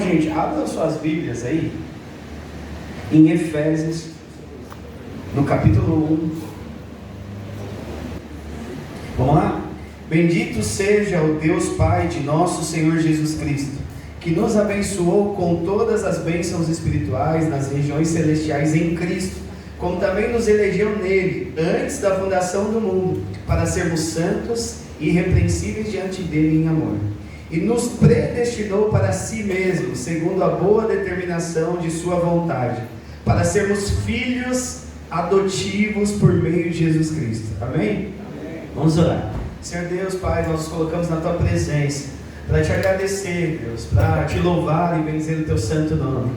gente, abram suas Bíblias aí em Efésios, no capítulo 1. Vamos lá? Bendito seja o Deus Pai de nosso Senhor Jesus Cristo, que nos abençoou com todas as bênçãos espirituais nas regiões celestiais em Cristo, como também nos elegeu nele, antes da fundação do mundo, para sermos santos e irrepreensíveis diante dele em amor. E nos predestinou para si mesmo, segundo a boa determinação de sua vontade, para sermos filhos adotivos por meio de Jesus Cristo. Amém? Amém. Vamos orar. Senhor Deus, Pai, nós nos colocamos na Tua presença para Te agradecer, Deus, para Te louvar e benzer o Teu santo nome.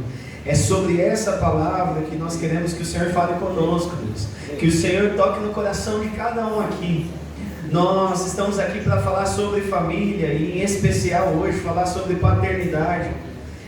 É sobre essa palavra que nós queremos que o Senhor fale conosco, Deus. Que o Senhor toque no coração de cada um aqui. Nós estamos aqui para falar sobre família e, em especial hoje, falar sobre paternidade.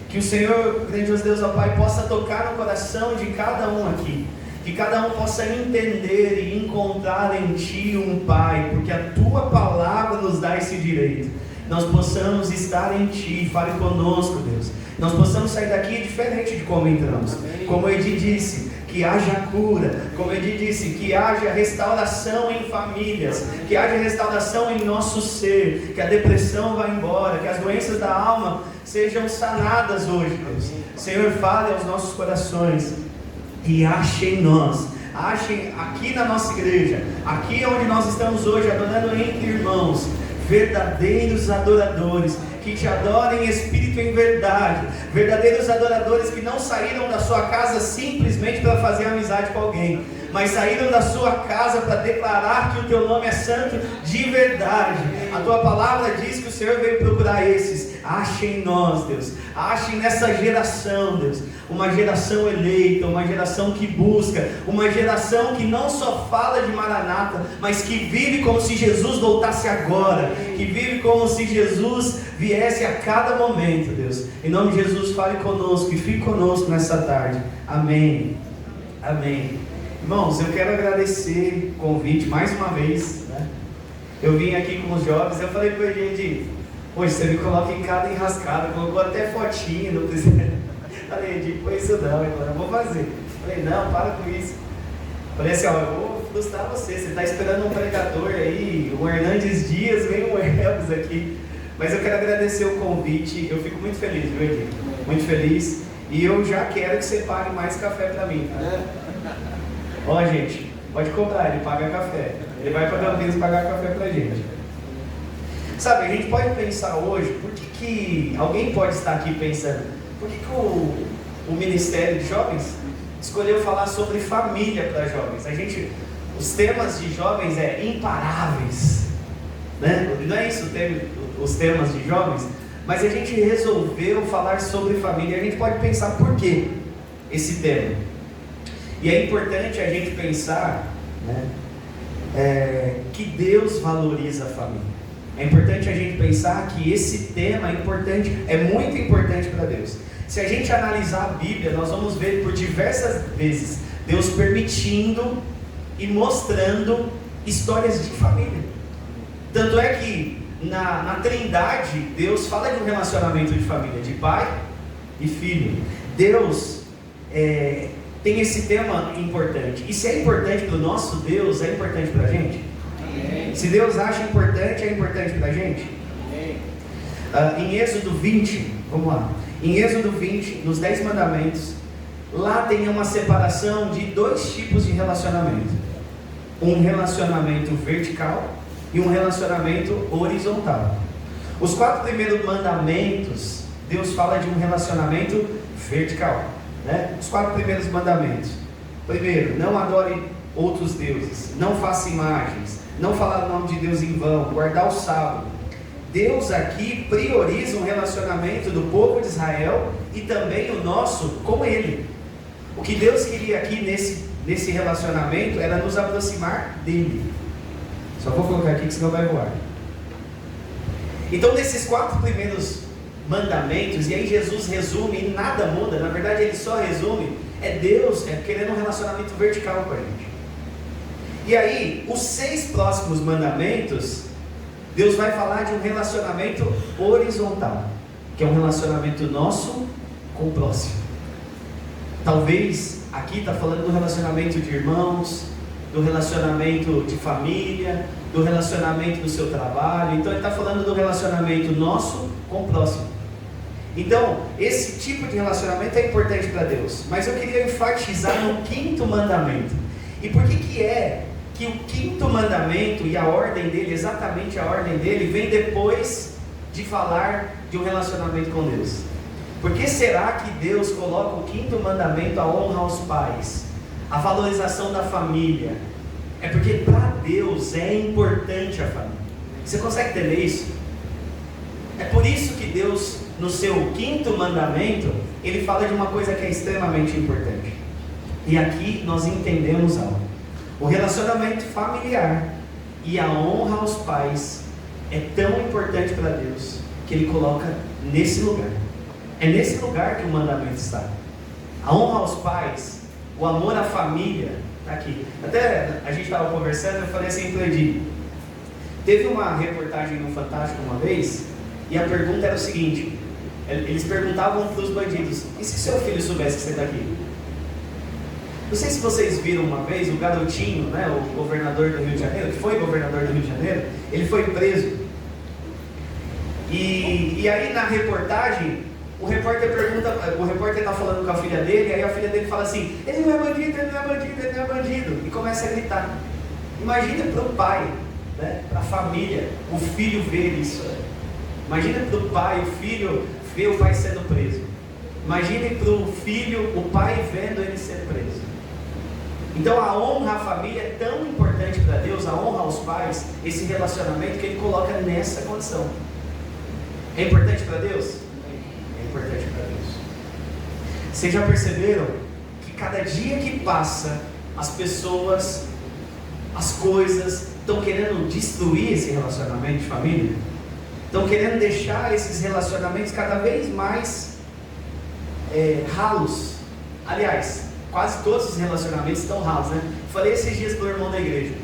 Que o Senhor, grandioso Deus, ó Pai, possa tocar no coração de cada um aqui. Que cada um possa entender e encontrar em Ti um Pai, porque a Tua palavra nos dá esse direito. Nós possamos estar em Ti, fale conosco, Deus. Nós possamos sair daqui diferente de como entramos. Como o Edi disse, que haja cura. Como o Edi disse, que haja restauração em famílias, que haja restauração em nosso ser, que a depressão vá embora, que as doenças da alma sejam sanadas hoje, Deus. Senhor, fale aos nossos corações e ache em nós, ache aqui na nossa igreja, aqui onde nós estamos hoje, adorando entre irmãos, verdadeiros adoradores, que Te adorem em espírito e em verdade, verdadeiros adoradores que não saíram da sua casa simplesmente para fazer amizade com alguém, mas saíram da sua casa para declarar que o Teu nome é santo de verdade. A Tua palavra diz que o Senhor veio procurar esses. Ache em nós, Deus, ache nessa geração, Deus, uma geração eleita, uma geração que busca, uma geração que não só fala de Maranata, mas que vive como se Jesus voltasse agora, que vive como se Jesus viesse a cada momento, Deus. Em nome de Jesus, fale conosco e fique conosco nessa tarde. Amém. Amém. Irmãos, eu quero agradecer o convite mais uma vez, né? Eu vim aqui com os jovens, eu falei para o Edi, hoje você me coloca em cada enrascada, colocou até fotinho, não precisa. Falei, Edi, foi isso não, ele falou, eu vou fazer. Falei, não, para com isso. Falei assim, ó, eu vou frustrar você está esperando um pregador aí, o Hernandes Dias, vem o Elvis aqui. Mas eu quero agradecer o convite, eu fico muito feliz, viu, Edi? Muito feliz, e eu já quero que você pague mais café para mim, tá? Ó, gente, pode cobrar, ele paga café. Ele vai para Campinas pagar café pra gente. Sabe, a gente pode pensar hoje, por que alguém pode estar aqui pensando, por que o Ministério de Jovens escolheu falar sobre família para jovens? Os temas de jovens é imparáveis, né? Não é isso os temas de jovens, mas a gente resolveu falar sobre família. A gente pode pensar por que esse tema. E é importante a gente pensar, né, que Deus valoriza a família. É importante a gente pensar que esse tema é muito importante para Deus. Se a gente analisar a Bíblia, nós vamos ver por diversas vezes Deus permitindo e mostrando histórias de família. Tanto é que na Trindade, Deus fala de um relacionamento de família, de pai e filho. Deus tem esse tema importante. E se é importante para o nosso Deus, é importante para a gente? Amém. Se Deus acha importante, é importante para a gente? Em Êxodo 20, vamos lá. Em Êxodo 20, nos 10 mandamentos, lá tem uma separação de 2 tipos de relacionamento. Um relacionamento vertical e um relacionamento horizontal. Os 4 primeiros mandamentos, Deus fala de um relacionamento vertical. Os 4 primeiros mandamentos. Primeiro, não adore outros deuses, não faça imagens, não falar o nome de Deus em vão, guardar o sábado. Deus aqui prioriza um relacionamento do povo de Israel e também o nosso com Ele. O que Deus queria aqui nesse relacionamento era nos aproximar dEle. Só vou colocar aqui que senão vai voar. Então, nesses 4 primeiros mandamentos, e aí Jesus resume e nada muda, na verdade ele só resume, Deus querendo um relacionamento vertical com a gente. E aí, os 6 próximos mandamentos, Deus vai falar de um relacionamento horizontal. que é um relacionamento nosso com o próximo. Talvez aqui está falando do relacionamento de irmãos, do relacionamento de família, do relacionamento do seu trabalho. Então ele está falando do relacionamento nosso com o próximo. Então esse tipo de relacionamento é importante para Deus. Mas eu queria enfatizar no quinto mandamento. E por que é que o quinto mandamento e a ordem dele, exatamente a ordem dele, vem depois de falar de um relacionamento com Deus? Por que será que Deus coloca o quinto mandamento, a honra aos pais, a valorização da família? É porque para Deus é importante a família. Você consegue entender isso? É por isso que Deus, no seu quinto mandamento, ele fala de uma coisa que é extremamente importante. E aqui nós entendemos algo. O relacionamento familiar e a honra aos pais é tão importante para Deus que ele coloca nesse lugar. É nesse lugar que o mandamento está. A honra aos pais, o amor à família, está aqui. Até a gente estava conversando, eu falei assim para ele: teve uma reportagem no Fantástico uma vez, e a pergunta era o seguinte: eles perguntavam para os bandidos, e se seu filho soubesse que você está aqui? Não sei se vocês viram uma vez o Garotinho, né, o governador do Rio de Janeiro, que foi governador do Rio de Janeiro, ele foi preso. E aí na reportagem, o repórter está falando com a filha dele, aí a filha dele fala assim: ele não é bandido, ele não é bandido, ele não é bandido, e começa a gritar. Imagina para o pai, né, para a família, o filho ver isso. Imagina para o pai, o filho ver o pai sendo preso. Imagine para o filho, o pai vendo ele ser preso. Então a honra à família é tão importante para Deus, a honra aos pais, esse relacionamento que ele coloca nessa condição. É importante para Deus? É importante para Deus. Vocês já perceberam que cada dia que passa, as pessoas, as coisas estão querendo destruir esse relacionamento de família? Estão querendo deixar esses relacionamentos cada vez mais ralos. Aliás, quase todos os relacionamentos estão ralos, né? Falei esses dias para o irmão da igreja.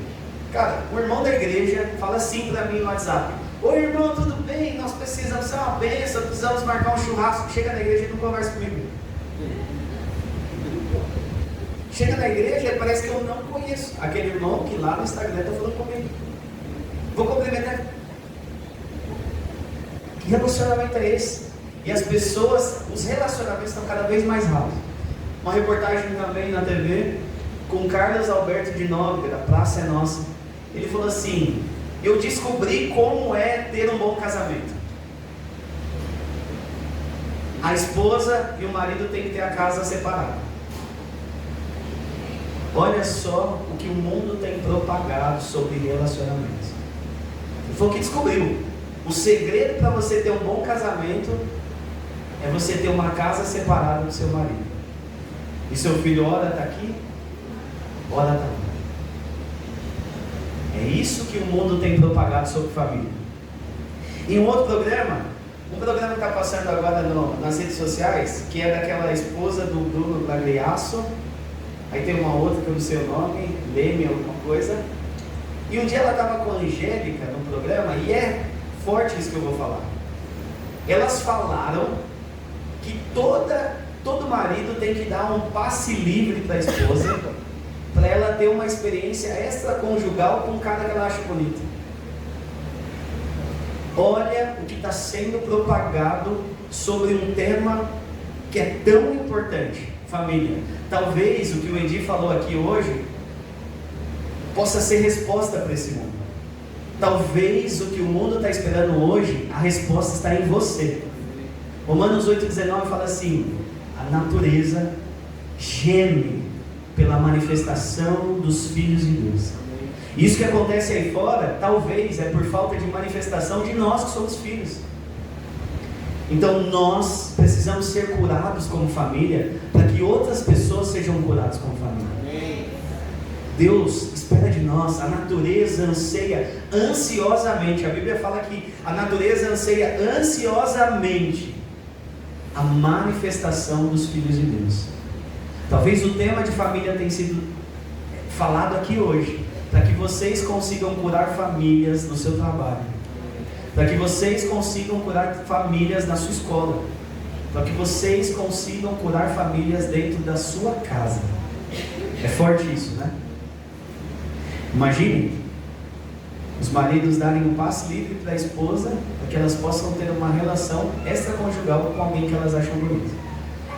Cara, o irmão da igreja fala assim para mim no WhatsApp: oi irmão, tudo bem? Nós precisamos ser uma bênção, precisamos marcar um churrasco. Chega na igreja e não conversa comigo. Chega na igreja e parece que eu não conheço aquele irmão que lá no Instagram está falando comigo. Vou cumprimentar. Que relacionamento é esse? E as pessoas, os relacionamentos estão cada vez mais ralos. Uma reportagem também na TV com Carlos Alberto de Nóbrega, Praça é Nossa. Ele falou assim: eu descobri como é ter um bom casamento. A esposa e o marido têm que ter a casa separada. Olha só o que o mundo tem propagado sobre relacionamentos. Foi o que descobriu. O segredo para você ter um bom casamento é você ter uma casa separada do seu marido. E seu filho ora está aqui, ora está lá. É isso que o mundo tem propagado sobre família. E um outro programa, que está passando agora nas redes sociais, que é daquela esposa do Bruno Gagliasso. Aí tem uma outra que eu não sei o nome, Leme, alguma coisa. E um dia ela estava com a Angélica no programa, e é forte isso que eu vou falar. Elas falaram que todo marido tem que dar um passe livre para a esposa, para ela ter uma experiência extraconjugal com um cara que ela acha bonito. Olha o que está sendo propagado sobre um tema que é tão importante: família. Talvez o que o Endi falou aqui hoje possa ser resposta para esse mundo. Talvez o que o mundo está esperando hoje, a resposta está em você. Romanos 8,19 fala assim: a natureza geme pela manifestação dos filhos de Deus. Isso que acontece aí fora, talvez é por falta de manifestação de nós que somos filhos. Então nós precisamos ser curados como família, para que outras pessoas sejam curadas como família. Deus espera de nós, a natureza anseia ansiosamente, a Bíblia fala que a natureza anseia ansiosamente a manifestação dos filhos de Deus. Talvez o tema de família tenha sido falado aqui hoje, para que vocês consigam curar famílias no seu trabalho, para que vocês consigam curar famílias na sua escola, para que vocês consigam curar famílias dentro da sua casa. É forte isso, né? Imagine os maridos darem um passe livre para a esposa, para que elas possam ter uma relação extraconjugal com alguém que elas acham bonito.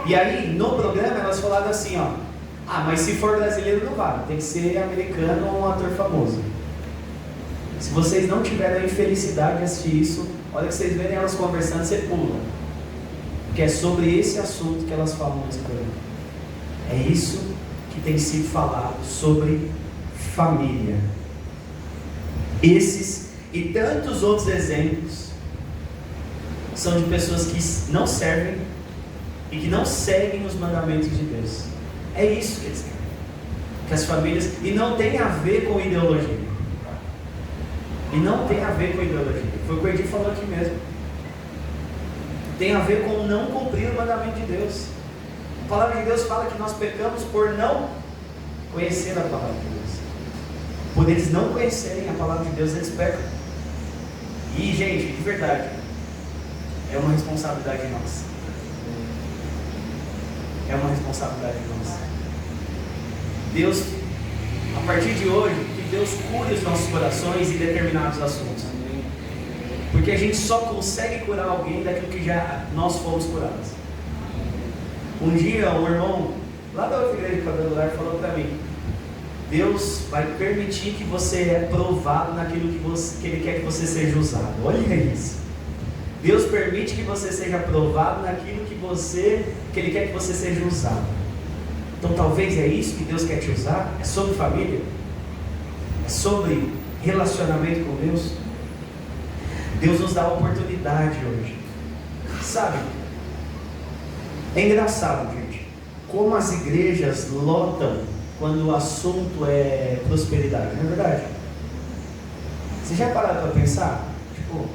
E aí, no programa, elas falaram assim, ó: ah, mas se for brasileiro não vale, tem que ser americano ou um ator famoso. Se vocês não tiveram a infelicidade de assistir isso, olha que vocês verem elas conversando, você pula. Porque é sobre esse assunto que elas falam nesse programa. É isso que tem sido falado sobre família. Esses e tantos outros exemplos são de pessoas que não servem e que não seguem os mandamentos de Deus. É isso que eles querem. Que as famílias... E não tem a ver com ideologia. E não tem a ver com ideologia. Foi o que o Edir falou aqui mesmo. Tem a ver com não cumprir o mandamento de Deus. A palavra de Deus fala que nós pecamos por não conhecer a palavra de Deus. Por eles não conhecerem a palavra de Deus, eles pecam. E, gente, de verdade, é uma responsabilidade nossa. É uma responsabilidade nossa. Deus, a partir de hoje, que Deus cure os nossos corações em determinados assuntos. Porque a gente só consegue curar alguém daquilo que já nós fomos curados. Um dia um irmão lá da outra igreja de Quadrangular falou para mim: Deus vai permitir que você é provado naquilo que Ele quer que você seja usado. Olha isso. Deus permite que você seja provado naquilo que Ele quer que você seja usado. Então talvez é isso que Deus quer te usar. É sobre família, é sobre relacionamento com Deus. Deus nos dá a oportunidade hoje. Sabe, é engraçado, gente, como as igrejas lotam quando o assunto é prosperidade, não é verdade? Você já parou para pensar? Tipo,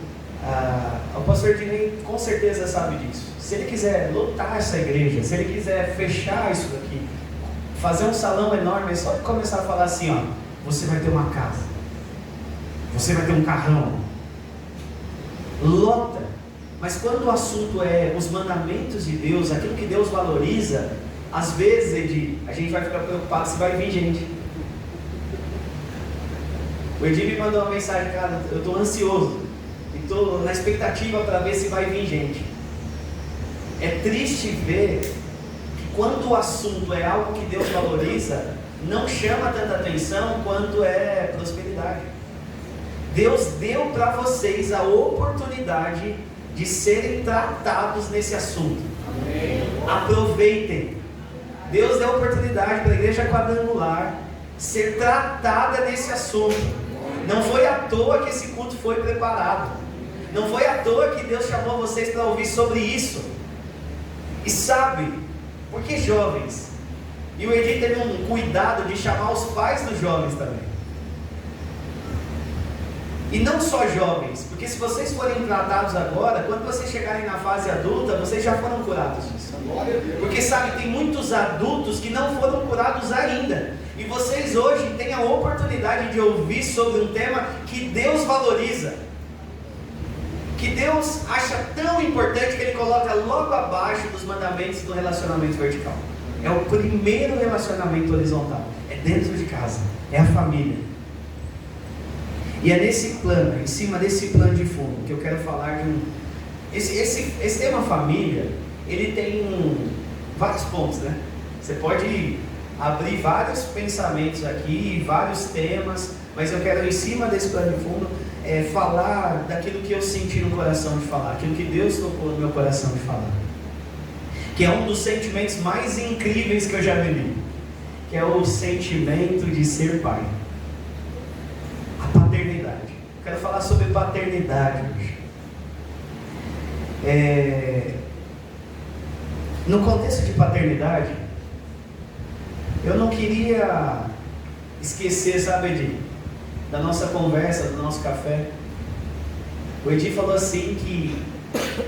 o pastor Dinei com certeza sabe disso. Se ele quiser lotar essa igreja, se ele quiser fechar isso daqui, fazer um salão enorme, é só começar a falar assim, ó: você vai ter uma casa, você vai ter um carrão. Lota. Mas quando o assunto é os mandamentos de Deus, aquilo que Deus valoriza, às vezes, Edir, a gente vai ficar preocupado se vai vir gente. O Edir me mandou uma mensagem: cara, eu estou ansioso e estou na expectativa para ver se vai vir gente. É triste ver que quando o assunto é algo que Deus valoriza, não chama tanta atenção quanto é prosperidade. Deus deu para vocês a oportunidade de serem tratados nesse assunto. Amém. Aproveitem. Deus deu a oportunidade para a igreja Quadrangular ser tratada nesse assunto. Não foi à toa que esse culto foi preparado. Não foi à toa que Deus chamou vocês para ouvir sobre isso. E sabe, porque jovens, e o Edir teve um cuidado de chamar os pais dos jovens também. E não só jovens, porque se vocês forem tratados agora, quando vocês chegarem na fase adulta, vocês já foram curados disso. Porque sabe, tem muitos adultos que não foram curados ainda. E vocês hoje têm a oportunidade de ouvir sobre um tema que Deus valoriza, que Deus acha tão importante que Ele coloca logo abaixo dos mandamentos do relacionamento vertical. É o primeiro relacionamento horizontal, é dentro de casa, é a família. E é nesse plano, em cima desse plano de fundo, que eu quero falar de esse tema família, ele tem vários pontos, né? Você pode abrir vários pensamentos aqui, vários temas, mas eu quero, em cima desse plano de fundo, falar daquilo que eu senti no coração de falar, aquilo que Deus tocou no meu coração de falar, que é um dos sentimentos mais incríveis que eu já vivi, que é o sentimento de ser pai. Paternidade. Quero falar sobre paternidade hoje. No contexto de paternidade, eu não queria esquecer, sabe, Edir, da nossa conversa, do nosso café. O Edir falou assim que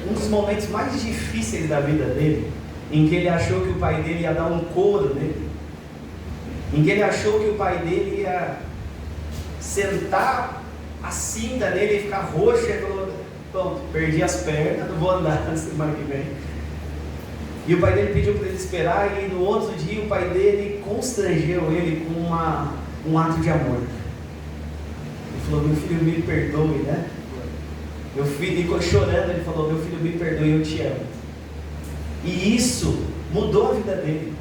um dos momentos mais difíceis da vida dele, em que ele achou que o pai dele ia dar um couro nele, em que ele achou que o pai dele ia sentar a cinta nele e ficar roxo, pronto, perdi as pernas, não vou andar na semana que vem. E o pai dele pediu para ele esperar, e no outro dia o pai dele constrangeu ele com um ato de amor. Ele falou: meu filho, me perdoe, né? Meu filho, e ficou chorando, ele falou: meu filho, me perdoe, eu te amo. E isso mudou a vida dele.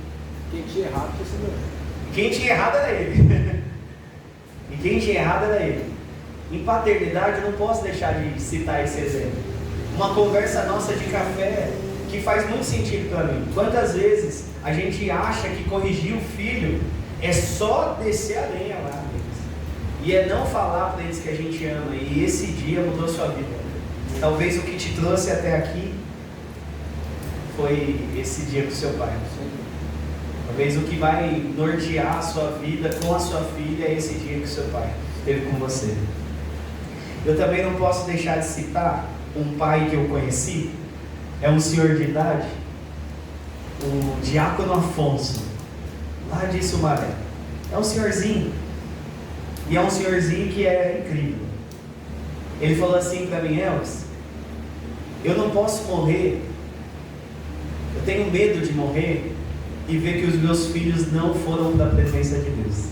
Quem tinha errado foi você. Quem tinha errado era ele. E quem tinha errado era ele. Em paternidade, eu não posso deixar de citar esse exemplo. Uma conversa nossa de café que faz muito sentido para mim. Quantas vezes a gente acha que corrigir o filho é só descer a lenha lá deles, e é não falar para eles que a gente ama, e esse dia mudou sua vida. Talvez o que te trouxe até aqui foi esse dia com seu pai. Talvez o que vai nortear a sua vida com a sua filha é esse dia que seu pai teve com você. Eu também não posso deixar de citar um pai que eu conheci. É um senhor de idade, o Diácono Afonso, lá de Sumaré. É um senhorzinho, e é um senhorzinho que é incrível. Ele falou assim para mim: Elvis, eu não posso morrer, eu tenho medo de morrer e ver que os meus filhos não foram para a presença de Deus.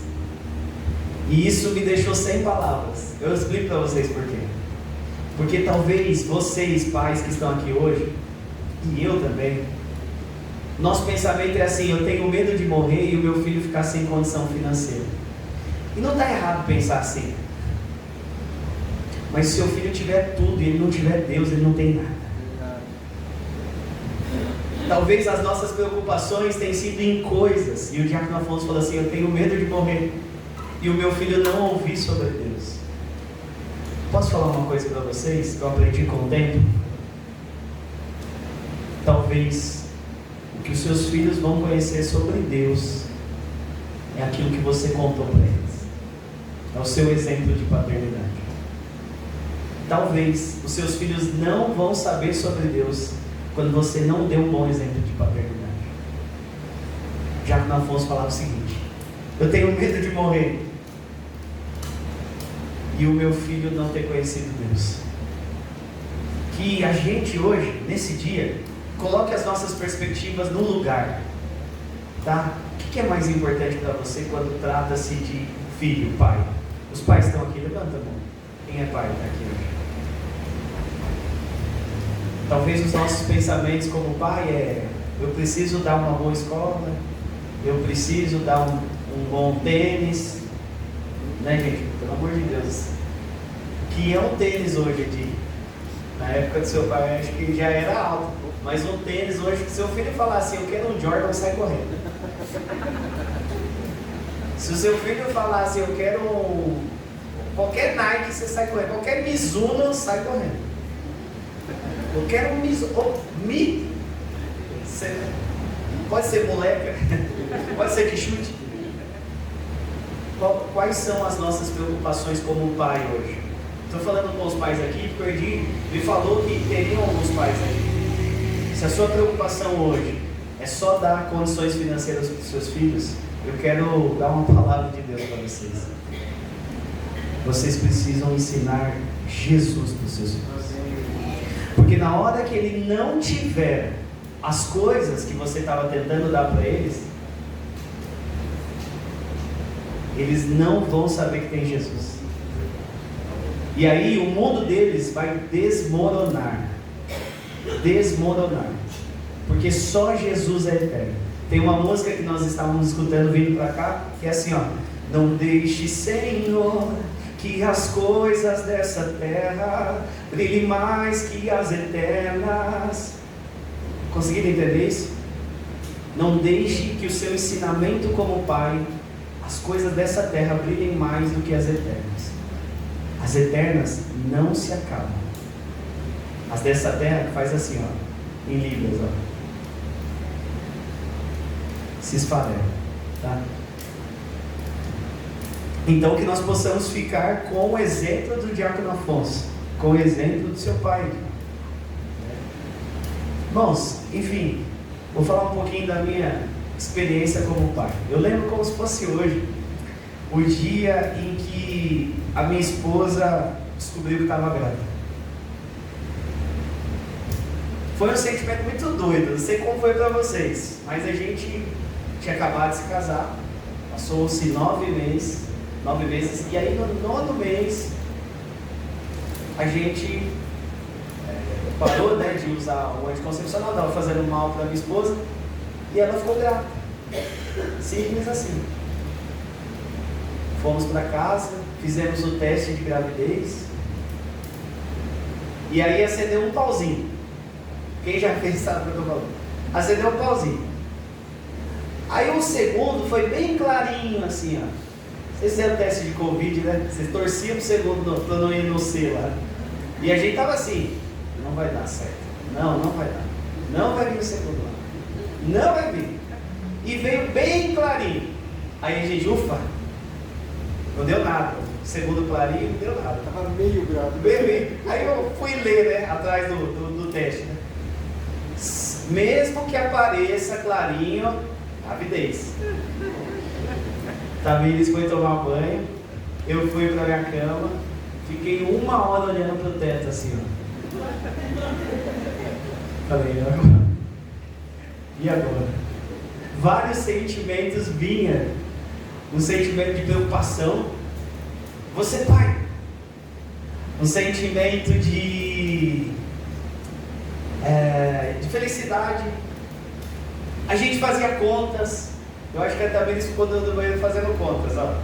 E isso me deixou sem palavras. Eu explico para vocês por quê. Porque talvez vocês, pais que estão aqui hoje, e eu também, nosso pensamento é assim: eu tenho medo de morrer e o meu filho ficar sem condição financeira. E não está errado pensar assim. Mas se seu filho tiver tudo e ele não tiver Deus, ele não tem nada. Talvez as nossas preocupações tenham sido em coisas, e o Diácono Afonso falou assim: eu tenho medo de morrer e o meu filho não ouvir sobre Deus. Posso falar uma coisa para vocês que eu aprendi com o tempo? Talvez o que os seus filhos vão conhecer sobre Deus é aquilo que você contou para eles. É o seu exemplo de paternidade. Talvez os seus filhos não vão saber sobre Deus quando você não deu um bom exemplo de paternidade. Diácono Afonso falava o seguinte: eu tenho medo de morrer e o meu filho não ter conhecido Deus. Que a gente hoje, nesse dia, coloque as nossas perspectivas no lugar, tá? O que é mais importante para você quando trata-se de filho, pai? Os pais estão aqui, levanta a mão. Quem é pai está aqui hoje? Talvez os nossos pensamentos como pai é: eu preciso dar uma boa escola, eu preciso dar um bom tênis, né, gente? Pelo amor de Deus. Que é um tênis hoje, na época do seu pai, acho que já era alto. Mas um tênis hoje, se seu filho falar assim: eu quero um Jordan, sai correndo. Se o seu filho falar assim: eu quero qualquer Nike, você sai correndo. Qualquer Mizuno, sai correndo. Eu quero um Mizuno. Pode ser moleque, pode ser que chute. Quais são as nossas preocupações como pai hoje? Estou falando com os pais aqui, porque o Edir me falou que teriam alguns pais aqui. Se a sua preocupação hoje é só dar condições financeiras para os seus filhos, eu quero dar uma palavra de Deus para vocês. Vocês precisam ensinar Jesus para os seus filhos. Porque na hora que ele não tiver as coisas que você estava tentando dar para eles, eles não vão saber que tem Jesus. E aí o mundo deles vai desmoronar. Desmoronar. Porque só Jesus é eterno. Tem uma música que nós estávamos escutando vindo para cá, que é assim, ó: não deixe, Senhor, que as coisas dessa terra brilhem mais que as eternas. Conseguiram entender isso? Não deixe que o seu ensinamento como pai, as coisas dessa terra brilhem mais do que as eternas. As eternas não se acabam. As dessa terra faz assim, ó, em libras, ó, se esfarelam, tá? Então que nós possamos ficar com o exemplo do Diácono Afonso, com o exemplo do seu pai. Irmãos, enfim, vou falar um pouquinho da minha experiência como pai. Eu lembro como se fosse hoje, o dia em que a minha esposa descobriu que estava grávida. Foi um sentimento muito doido, não sei como foi para vocês, mas a gente tinha acabado de se casar, passou-se 9 meses, e aí no 9º mês a gente parou, né, de usar o anticoncepcional, estava fazendo mal para minha esposa e ela ficou grávida. Simples assim. Fomos para casa, fizemos o teste de gravidez e aí acendeu um pauzinho. Quem já fez sabe o que eu estou falando. Acendeu um pauzinho. Aí o segundo foi bem clarinho assim, ó. Vocês fizeram o teste de Covid, né? Vocês torciam o segundo para não ir no C lá. E a gente tava assim, não vai dar certo. Não vai dar. Não vai vir o segundo lá. Não vai vir. E veio bem clarinho. Aí a gente, ufa, não deu nada. Segundo clarinho, não deu nada. Estava meio grave. Bem. Aí eu fui ler, né, atrás do teste, né? Mesmo que apareça clarinho, gravidez. Tamires foi tomar banho, eu fui pra minha cama, fiquei 1 hora olhando pro teto assim, ó. Falei, e agora? Vários sentimentos vinham. Um sentimento de preocupação. Você, pai. Um sentimento de felicidade. A gente fazia contas. Eu acho que a Tamires ficou do banheiro fazendo contas, ó.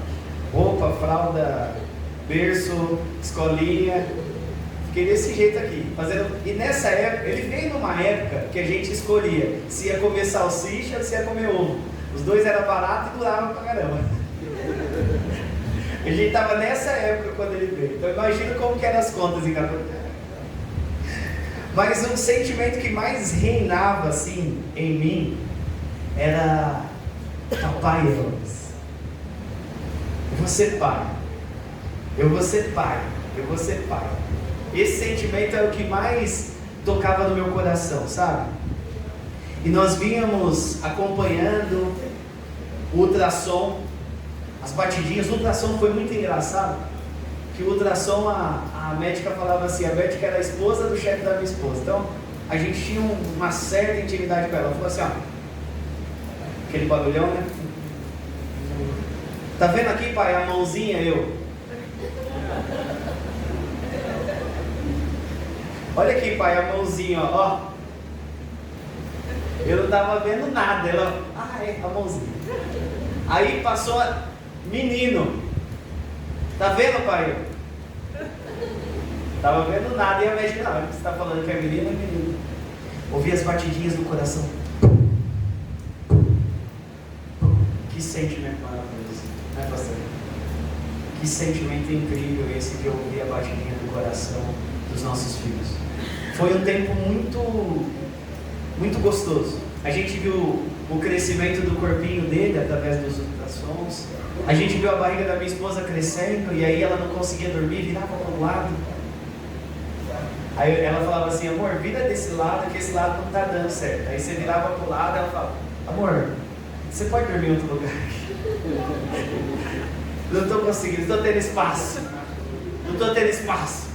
Roupa, fralda, berço, escolinha. Fiquei desse jeito aqui, fazendo. E nessa época, ele veio numa época que a gente escolhia se ia comer salsicha ou se ia comer ovo. Os dois eram baratos e duravam pra caramba. A gente estava nessa época quando ele veio. Então imagina como que eram as contas em cada. Mas um sentimento que mais reinava assim em mim era papai Elvis. Eu vou ser pai. Eu vou ser pai. Eu vou ser pai. Esse sentimento é o que mais tocava no meu coração, sabe? E nós vínhamos acompanhando o ultrassom, as batidinhas. O ultrassom foi muito engraçado, que o ultrassom, a médica falava assim, a médica era a esposa do chefe da minha esposa. Então, a gente tinha uma certa intimidade com ela. Ela falou assim, ó, aquele barulhão, né? Tá vendo aqui, pai, a mãozinha, eu? Olha aqui, pai, a mãozinha, ó. Eu não tava vendo nada. Ela, é, a mãozinha. Aí passou, menino. Tá vendo, pai? Tava vendo nada. E a médica, não, você tá falando que é menino, é menino. Ouvi as batidinhas do coração. Que sentimento maravilhoso, né, pastor? Que sentimento incrível esse de ouvir a batidinha do coração dos nossos filhos. Foi um tempo muito gostoso. A gente viu o crescimento do corpinho dele através dos ultrassons. A gente viu a barriga da minha esposa crescendo e aí ela não conseguia dormir, virava para o lado. Aí ela falava assim, amor, vira desse lado que esse lado não está dando certo. Aí você virava para o lado e ela falava, amor, você pode dormir em outro lugar? Não estou conseguindo, não estou tendo espaço. Não estou tendo espaço.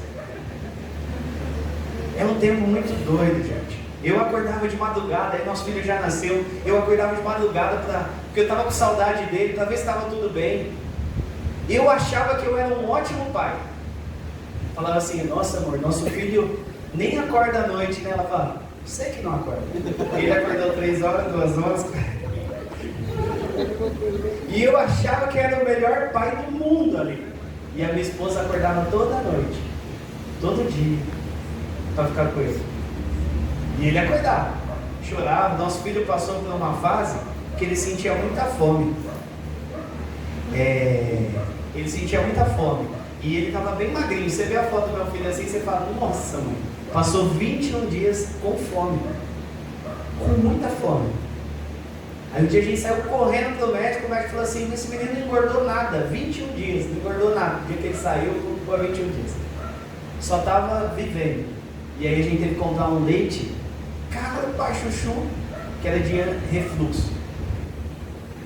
É um tempo muito doido, gente. Eu acordava de madrugada, aí nosso filho já nasceu. Eu acordava de madrugada porque eu estava com saudade dele, para ver se estava tudo bem. Eu achava que eu era um ótimo pai. Falava assim, nossa amor, nosso filho nem acorda à noite, né? Ela fala, você que não acorda. Ele acordou 3 horas, 2 horas. E eu achava que era o melhor pai do mundo ali. E a minha esposa acordava toda noite, todo dia, para ficar com ele. E ele acordava, chorava. Nosso filho passou por uma fase que ele sentia muita fome. Ele sentia muita fome. E ele estava bem magrinho. Você vê a foto do meu filho assim, você fala, nossa mãe, passou 21 dias com fome. Com muita fome. Aí um dia a gente saiu correndo pro médico, o médico falou assim, esse menino não engordou nada, 21 dias, não engordou nada. O dia que ele saiu, foi 21 dias. Só estava vivendo. E aí a gente teve que comprar um leite caro para chuchu, que era de refluxo.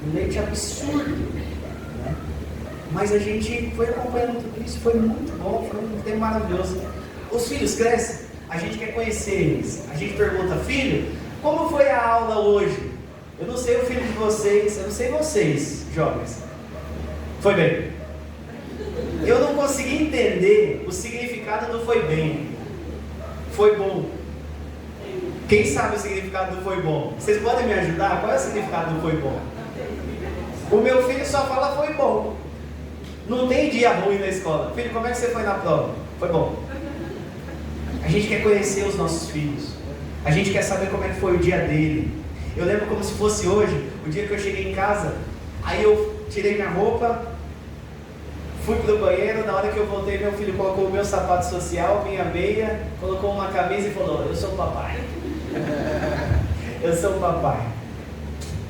Um leite absurdo, né? Mas a gente foi acompanhando tudo isso, foi muito bom, foi um tempo maravilhoso. Os filhos crescem, a gente quer conhecer eles. A gente pergunta: filho, como foi a aula hoje? Eu não sei o filho de vocês, eu não sei vocês, jovens. Foi bem. Eu não consegui entender o significado do foi bem. Foi bom. Quem sabe o significado do foi bom? Vocês podem me ajudar? Qual é o significado do foi bom? O meu filho só fala foi bom. Não tem dia ruim na escola. Filho, como é que você foi na prova? Foi bom. A gente quer conhecer os nossos filhos. A gente quer saber como é que foi o dia dele. Eu lembro como se fosse hoje, o dia que eu cheguei em casa. Aí eu tirei minha roupa, fui pro banheiro. Na hora que eu voltei, meu filho colocou o meu sapato social, minha meia, colocou uma camisa e falou: eu sou o papai. Eu sou o papai.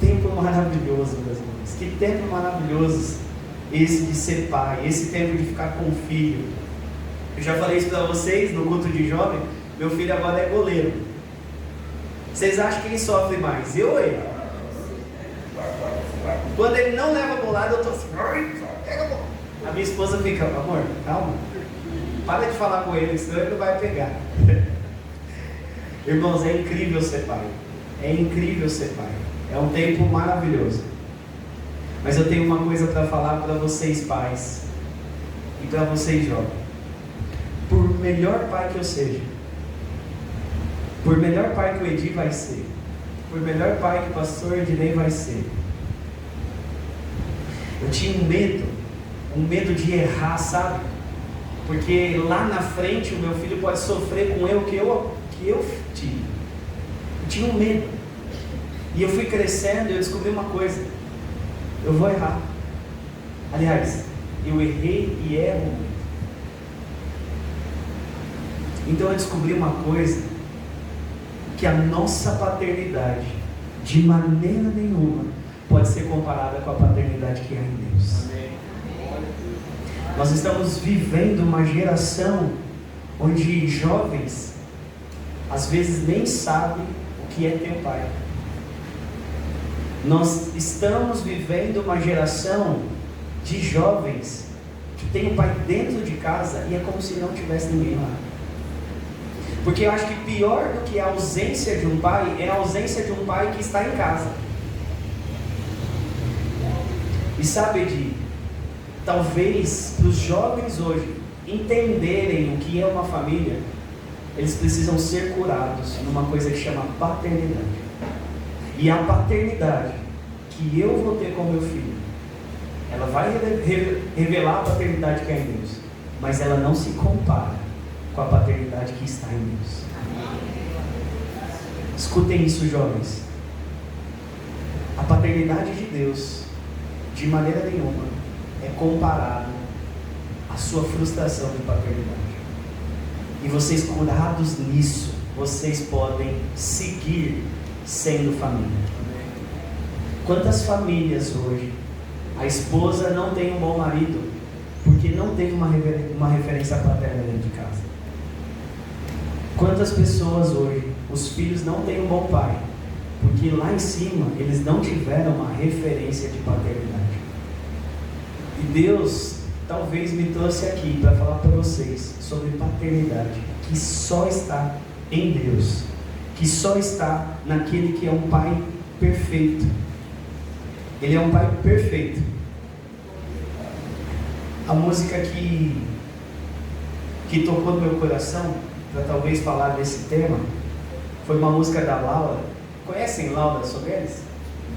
Que tempo maravilhoso, meus irmãos. Que tempo maravilhoso esse de ser pai, esse tempo de ficar com o filho. Eu já falei isso para vocês no culto de jovem. Meu filho agora é goleiro. Vocês acham que quem sofre mais? Eu ou ele? Quando ele não leva bolada, eu tô assim: pega a bola. A minha esposa fica: amor, calma, para de falar com ele, senão ele não vai pegar. Irmãos, é incrível ser pai. É incrível ser pai. É um tempo maravilhoso. Mas eu tenho uma coisa para falar para vocês pais e para vocês jovens. Por melhor pai que eu seja, por melhor pai que o Edi vai ser, por melhor pai que o pastor Ednei vai ser, eu tinha um medo de errar, sabe? Porque lá na frente o meu filho pode sofrer com o erro que eu tive. Eu tinha um medo. E eu fui crescendo e eu descobri uma coisa: eu vou errar. Aliás, eu errei e erro muito. Então eu descobri uma coisa: que a nossa paternidade, de maneira nenhuma, pode ser comparada com a paternidade que há em Deus. Amém. Nós estamos vivendo uma geração onde jovens às vezes nem sabem o que é ter um pai. Nós estamos vivendo uma geração de jovens que tem um pai dentro de casa e é como se não tivesse ninguém lá. Porque eu acho que pior do que a ausência de um pai é a ausência de um pai que está em casa. E sabe, Edi, talvez para os jovens hoje entenderem o que é uma família, eles precisam ser curados numa coisa que chama paternidade. E a paternidade que eu vou ter com meu filho, ela vai revelar a paternidade que há em Deus, mas ela não se compara com a paternidade que está em Deus. Escutem isso, jovens. A paternidade de Deus, de maneira nenhuma, é comparada à sua frustração de paternidade. E vocês, curados nisso, vocês podem seguir sendo família. Quantas famílias hoje a esposa não tem um bom marido porque não teve uma referência paterna dentro de casa? Quantas pessoas hoje os filhos não têm um bom pai porque lá em cima eles não tiveram uma referência de paternidade? E Deus talvez me trouxe aqui para falar para vocês sobre paternidade, que só está em Deus, que só está naquele que é um pai perfeito. Ele é um pai perfeito. A música que tocou no meu coração para talvez falar desse tema foi uma música da Laura. Conhecem Laura Soberes?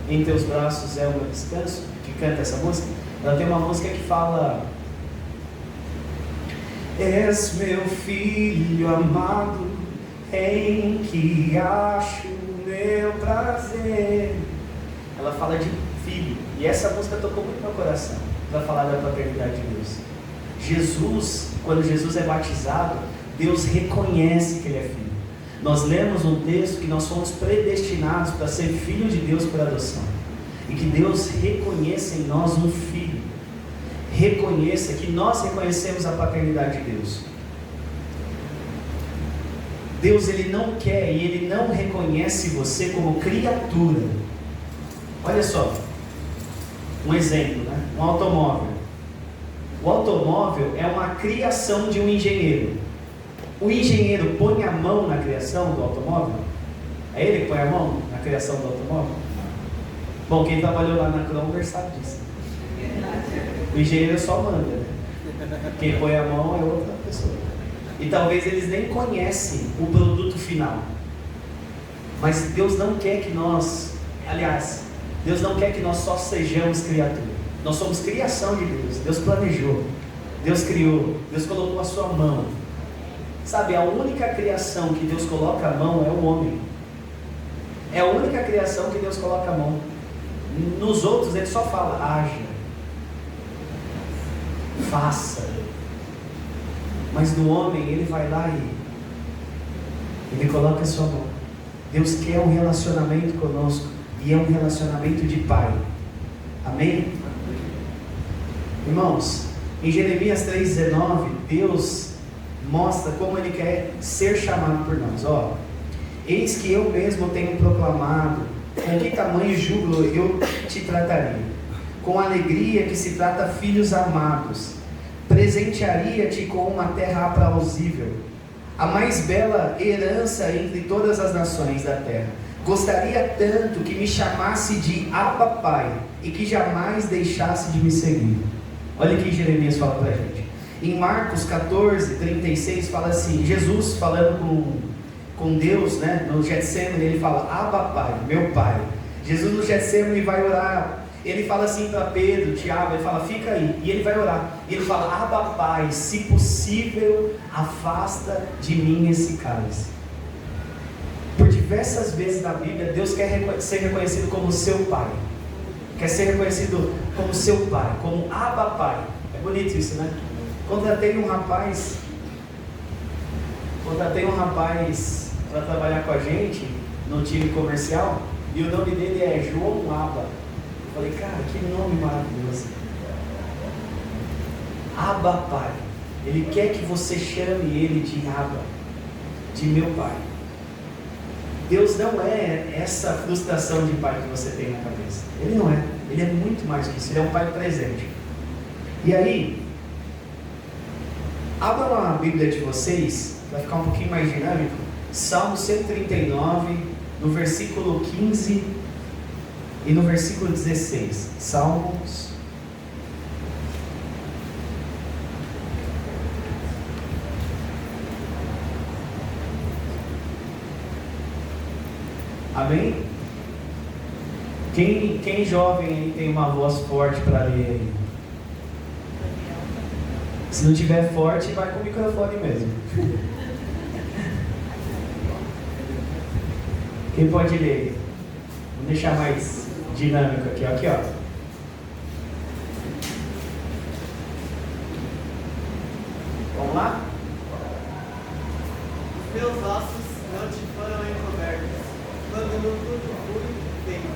Em Teus Braços é o Meu Descanso, que canta essa música. Ela tem uma música que fala: és meu filho amado, em que acho meu prazer. Ela fala de filho, e essa música tocou muito no meu coração para falar da paternidade de Deus. Jesus, quando Jesus é batizado, Deus reconhece que ele é filho. Nós lemos um texto que nós somos predestinados para ser filho de Deus por adoção, e que Deus reconheça em nós um filho. Reconheça que nós reconhecemos a paternidade de Deus. Deus, ele não quer e ele não reconhece você como criatura. Olha só, um exemplo, né? Um automóvel. O automóvel é uma criação de um engenheiro. O engenheiro põe a mão na criação do automóvel? É ele que põe a mão na criação do automóvel? Bom, quem trabalhou lá na Cromber sabe disso. O engenheiro só manda, né? Quem põe a mão é outra pessoa. E talvez eles nem conhecem o produto final. Mas Deus não quer que nós, aliás, Deus não quer que nós só sejamos criatura. Nós somos criação de Deus. Deus planejou, Deus criou, Deus colocou a sua mão. Sabe, a única criação que Deus coloca a mão é o homem. É a única criação que Deus coloca a mão. Nos outros ele só fala, haja, faça. Mas no homem ele vai lá e ele coloca a sua mão. Deus quer um relacionamento conosco, e é um relacionamento de pai. Amém? Irmãos, em Jeremias 3,19, Deus mostra como Ele quer ser chamado por nós. Ó, eis que eu mesmo tenho proclamado, com que tamanho júbilo eu te trataria, com alegria que se trata filhos amados, presentearia-te com uma terra aprauzível, a mais bela herança entre todas as nações da terra. Gostaria tanto que me chamasse de Abba Pai, e que jamais deixasse de me seguir. Olha o que Jeremias fala para a gente. Em Marcos 14:36 fala assim, Jesus falando com Deus, né, no Getsemane, ele fala, Abba Pai, meu Pai. Jesus no Getsemane vai orar, ele fala assim para Pedro, Tiago, ele fala, fica aí, e ele vai orar, e ele fala, Abba Pai, se possível, afasta de mim esse cálice. Por diversas vezes na Bíblia, Deus quer ser reconhecido como seu Pai, quer ser reconhecido como seu Pai, como Abba Pai. É bonito isso, né? Contratei um rapaz para trabalhar com a gente no time comercial, e o nome dele é João Abba. Eu falei, cara, que nome maravilhoso. Abba Pai. Ele quer que você chame ele de Abba, de meu Pai. Deus não é essa frustração de pai que você tem na cabeça. Ele não é. Ele é muito mais que isso. Ele é um pai presente. E aí, abra a Bíblia de vocês, vai ficar um pouquinho mais dinâmico. Salmo 139, no versículo 15 e no versículo 16. Salmos. Amém? Quem jovem aí tem uma voz forte para ler aí? Se não tiver forte, vai com o microfone mesmo. Quem pode ler? Vamos deixar mais dinâmico aqui, aqui ó. Vamos lá? Os teus ossos não te foram encobertos, quando no tudo fui feito,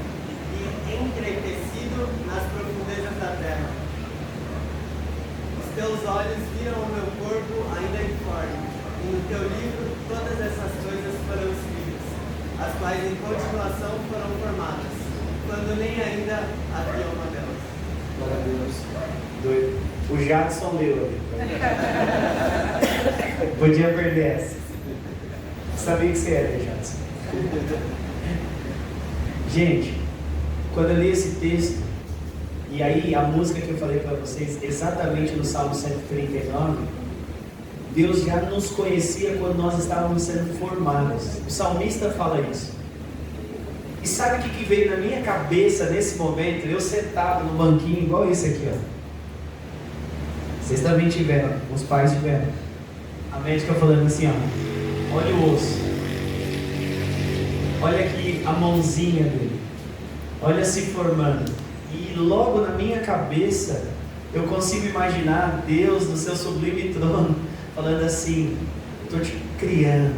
e entretecido nas profundezas da terra. Os teus olhos viram o meu corpo ainda informe, e no teu livro todas essas coisas foram escritas, as quais em continuação foram formadas, quando nem ainda havia uma delas. Glória a Deus. Doido. O Jadson leu ali. Podia perder essa. Sabia que você era, Jadson. Gente, quando eu li esse texto, e aí a música que eu falei para vocês, exatamente no Salmo 139, Deus já nos conhecia quando nós estávamos sendo formados. O salmista fala isso. E sabe o que veio na minha cabeça nesse momento? Eu sentado no banquinho igual esse aqui, ó. Vocês também tiveram, os pais tiveram. A médica falando assim, ó, olha o osso. Olha aqui a mãozinha dele. Olha se formando. E logo na minha cabeça, eu consigo imaginar Deus no seu sublime trono, falando assim, estou te criando.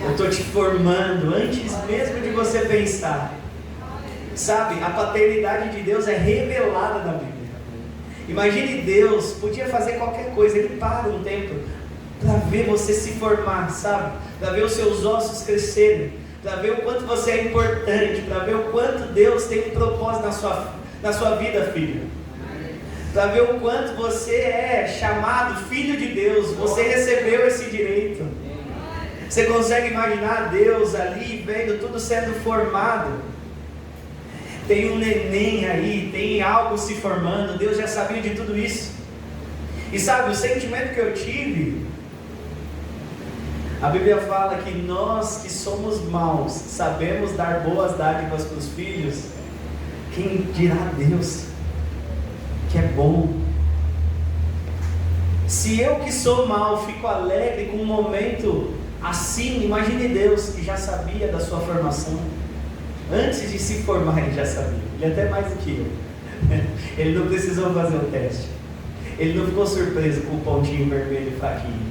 Eu estou te formando antes mesmo de você pensar. Sabe, a paternidade de Deus é revelada na Bíblia. Imagine Deus, podia fazer qualquer coisa, Ele para um tempo para ver você se formar, sabe? Para ver os seus ossos crescerem, para ver o quanto você é importante, para ver o quanto Deus tem um propósito na sua vida, filho. para ver o quanto você é chamado filho de Deus. Você recebeu esse direito. Você consegue imaginar Deus ali vendo tudo sendo formado? Tem um neném aí, tem algo se formando. Deus já sabia de tudo isso. E sabe, o sentimento que eu tive, a Bíblia fala que nós que somos maus sabemos dar boas dádivas para os filhos. Quem dirá Deus que é bom? Se eu que sou mau fico alegre com um momento assim, imagine Deus que já sabia da sua formação. Antes de se formar ele já sabia. Ele até mais do que eu. Ele não precisou fazer o teste. Ele não ficou surpreso com o pontinho vermelho e fraquinho.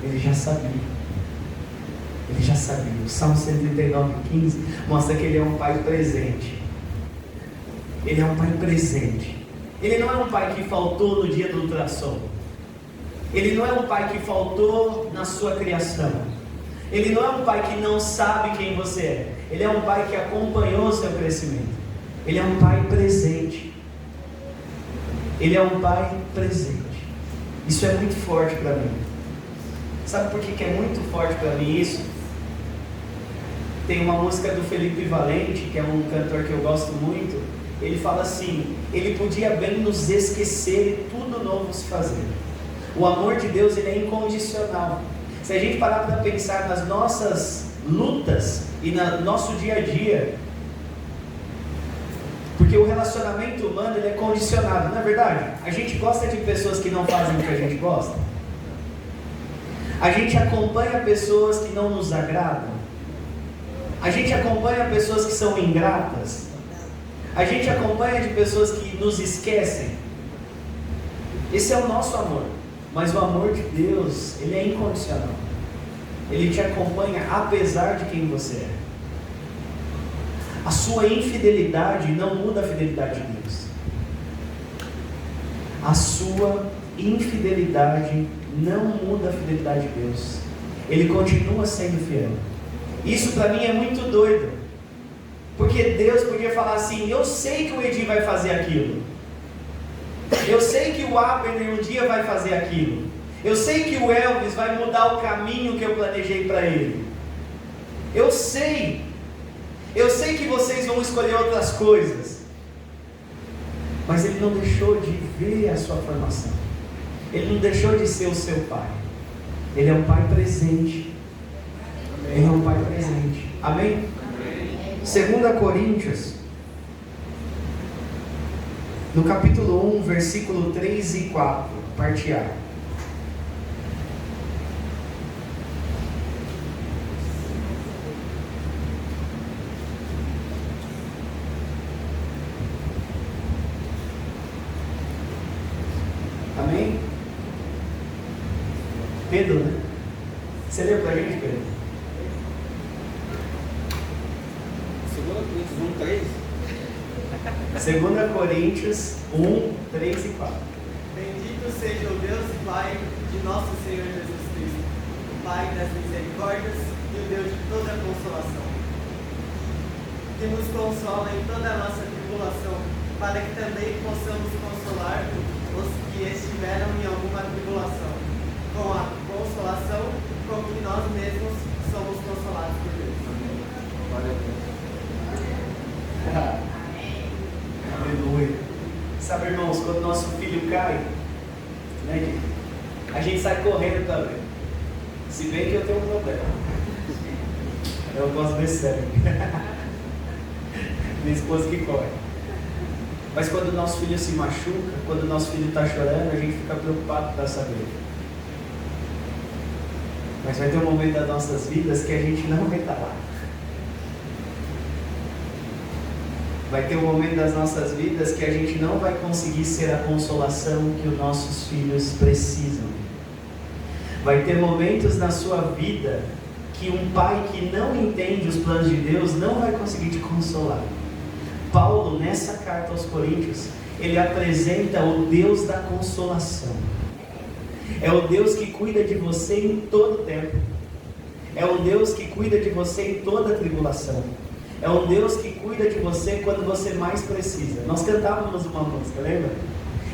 Ele já sabia. Ele já sabia. O Salmo 139:15 mostra que ele é um pai presente. Ele é um pai presente. Ele não é um pai que faltou no dia do ultrassom. Ele não é um pai que faltou na sua criação. Ele não é um pai que não sabe quem você é. Ele é um pai que acompanhou o seu crescimento. Ele é um pai presente. Ele é um pai presente. Isso é muito forte para mim. Sabe por que é muito forte para mim isso? Tem uma música do Felipe Valente, que é um cantor que eu gosto muito. Ele fala assim: ele podia bem nos esquecer e tudo novo se fazer. O amor de Deus, ele é incondicional. Se a gente parar para pensar nas nossas lutas e no nosso dia a dia, porque o relacionamento humano ele é condicionado, não é verdade? A gente gosta de pessoas que não fazem o que a gente gosta. A gente acompanha pessoas que não nos agradam. A gente acompanha pessoas que são ingratas. A gente acompanha de pessoas que nos esquecem. Esse é o nosso amor. Mas o amor de Deus, ele é incondicional. Ele te acompanha apesar de quem você é. A sua infidelidade não muda a fidelidade de Deus. A sua infidelidade não muda a fidelidade de Deus. Ele continua sendo fiel. Isso para mim é muito doido. Porque Deus podia falar assim: eu sei que o Edi vai fazer aquilo. Eu sei que o Abner um dia vai fazer aquilo. Eu sei que o Elvis vai mudar o caminho que eu planejei para ele. Eu sei que vocês vão escolher outras coisas. Mas ele não deixou de ver a sua formação. Ele não deixou de ser o seu pai. Ele é um pai presente. Ele é um pai presente. Amém? 2 Coríntios, no capítulo 1, versículo 3 e 4, parte A. Amém? Pedro, né? Você leu pra gente, Pedro? 2 Coríntios 1, 3 e 4. Bendito seja o Deus e Pai de nosso Senhor Jesus Cristo, o Pai das misericórdias e o Deus de toda a consolação, que nos consola em toda a nossa tribulação, para que também possamos consolar os que estiveram em alguma tribulação, com a consolação com que nós mesmos somos consolados por Deus. Glória a Deus. Aleluia. Sabe, irmãos, quando nosso filho cai, né, a gente sai correndo também. Se bem que eu tenho um problema. Eu posso ver sério. Minha esposa que corre. Mas quando o nosso filho se machuca, quando o nosso filho está chorando, a gente fica preocupado para saber. Mas vai ter um momento das nossas vidas que a gente não vai estar lá. Vai ter um momento das nossas vidas que a gente não vai conseguir ser a consolação que os nossos filhos precisam. Vai ter momentos na sua vida que um pai que não entende os planos de Deus não vai conseguir te consolar. Paulo, nessa carta aos Coríntios, ele apresenta o Deus da consolação. É o Deus que cuida de você em todo tempo. É o Deus que cuida de você em toda tribulação. É um Deus que cuida de você quando você mais precisa. Nós cantávamos uma música, lembra?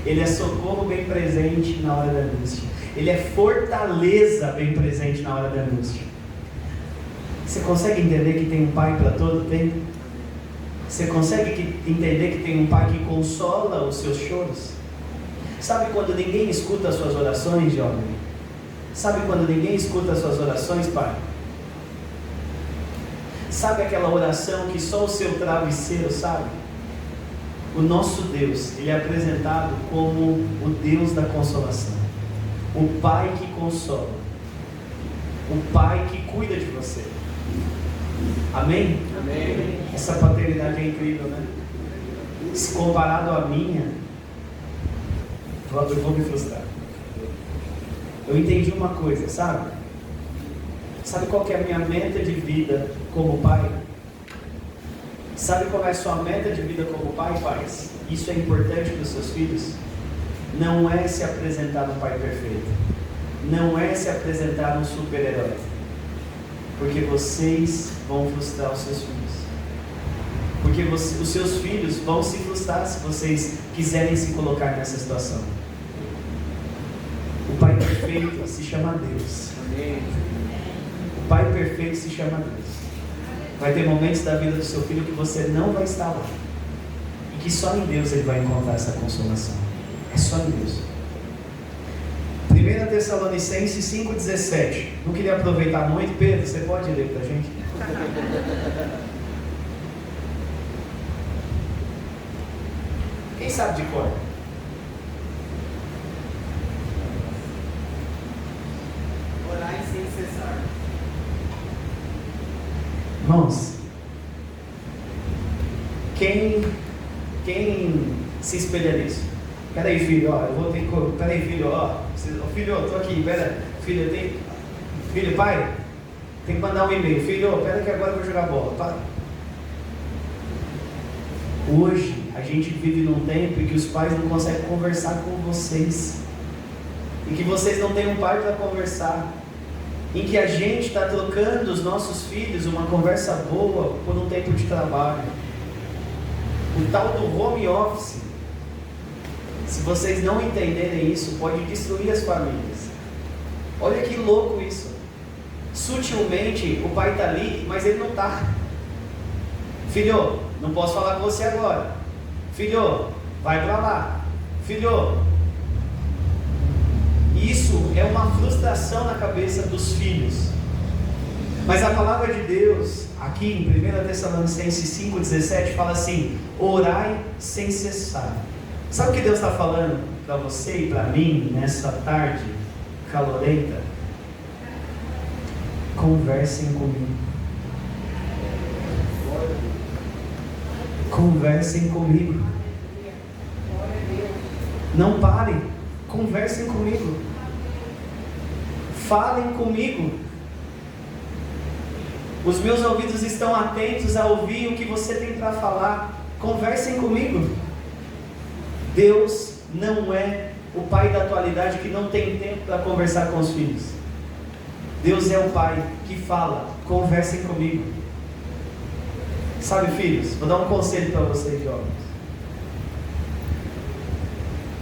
Ele é socorro bem presente na hora da angústia. Ele é fortaleza bem presente na hora da angústia. Você consegue entender que tem um Pai para todo tempo? Você consegue entender que tem um Pai que consola os seus choros? Sabe quando ninguém escuta as suas orações, jovem? Sabe quando ninguém escuta as suas orações, pai? Sabe aquela oração que só o seu travesseiro sabe? O nosso Deus, Ele é apresentado como o Deus da consolação. O Pai que consola. O Pai que cuida de você. Amém? Amém. Essa paternidade é incrível, né? Se comparado à minha, eu vou me frustrar. Eu entendi uma coisa, sabe? Sabe qual que é a minha meta de vida como pai? Sabe qual é a sua meta de vida como pai, pais? Isso é importante para os seus filhos? Não é se apresentar um pai perfeito. Não é se apresentar um super-herói. Porque vocês vão frustrar os seus filhos. Porque os seus filhos vão se frustrar se vocês quiserem se colocar nessa situação. O Pai perfeito se chama Deus. Amém. O Pai perfeito se chama Deus. Vai ter momentos da vida do seu filho que você não vai estar lá. E que só em Deus ele vai encontrar essa consolação. É só em Deus. 1 Tessalonicenses 5,17. Não queria aproveitar muito. Pedro, você pode ler para a gente? Quem sabe de cor? Orai sem cessar. Irmãos, quem se espelha nisso? Peraí, filho, ó, eu vou ter que. Peraí, filho, ó. Filho, eu tô aqui, pera. Filho, eu tenho. Filho, pai, tem que mandar um e-mail. Filho, pera que agora eu vou jogar bola. Para. Hoje, a gente vive num tempo em que os pais não conseguem conversar com vocês. Em que vocês não têm um pai para conversar. Em que a gente está trocando os nossos filhos uma conversa boa por um tempo de trabalho. O tal do home office, se vocês não entenderem isso, pode destruir as famílias. Olha que louco isso. Sutilmente o pai está ali, mas ele não está. Filho, não posso falar com você agora. Filho, vai para lá. Filho, isso é uma frustração na cabeça dos filhos. Mas a palavra de Deus, aqui em 1 Tessalonicenses 5,17, fala assim: orai sem cessar. Sabe o que Deus está falando para você e para mim nessa tarde calorenta? Conversem comigo. Conversem comigo. Não parem. Conversem comigo. Falem comigo. Os meus ouvidos estão atentos a ouvir o que você tem para falar. Conversem comigo. Deus não é o pai da atualidade que não tem tempo para conversar com os filhos. Deus é o pai que fala: conversem comigo. Sabe, filhos, vou dar um conselho para vocês, jovens.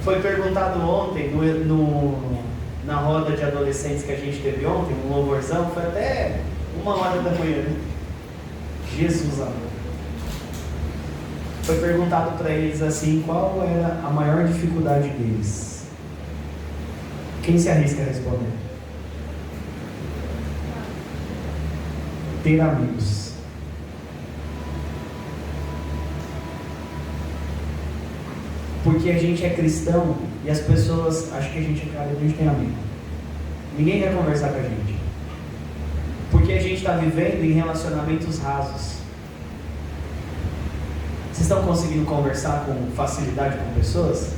Foi perguntado ontem na roda de adolescentes que a gente teve ontem, um louvorzão, foi até 1h da manhã, né? Jesus amor. Foi perguntado para eles assim: qual era a maior dificuldade deles? Quem se arrisca a responder? Ter amigos. Porque a gente é cristão e as pessoas acham que a gente é cara, a gente tem amigo. Ninguém quer conversar com a gente. Porque a gente está vivendo em relacionamentos rasos. Vocês estão conseguindo conversar com facilidade com pessoas?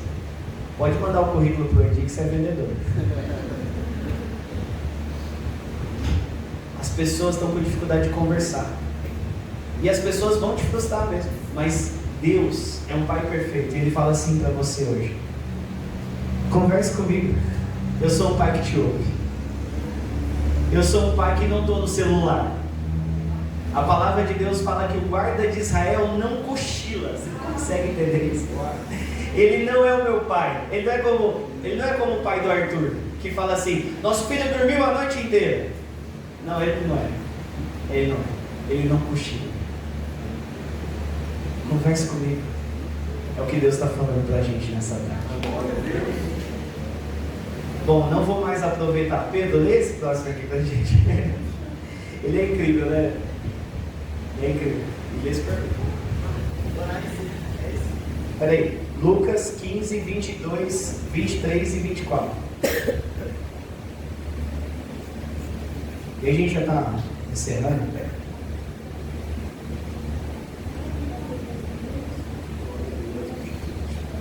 Pode mandar o currículo para o Edi que você é vendedor. As pessoas estão com dificuldade de conversar. E as pessoas vão te frustrar mesmo. Mas Deus é um pai perfeito. E Ele fala assim para você hoje: converse comigo. Eu sou um pai que te ouve. Eu sou um pai que não estou no celular. A palavra de Deus fala que o guarda de Israel não cochila. Você consegue entender isso? Ele não é o meu pai. Ele não é como o pai do Arthur, que fala assim: nosso filho dormiu a noite inteira. Não, ele não é. Ele não é. Ele não cochila. Converse comigo. É o que Deus está falando para a gente nessa tarde. Bom, não vou mais aproveitar. Pedro, lê esse próximo aqui para a gente. Ele é incrível, né? Ele é incrível. E lê esse pergunta. Peraí, Lucas 15, 22, 23 e 24. E a gente já está encerrando.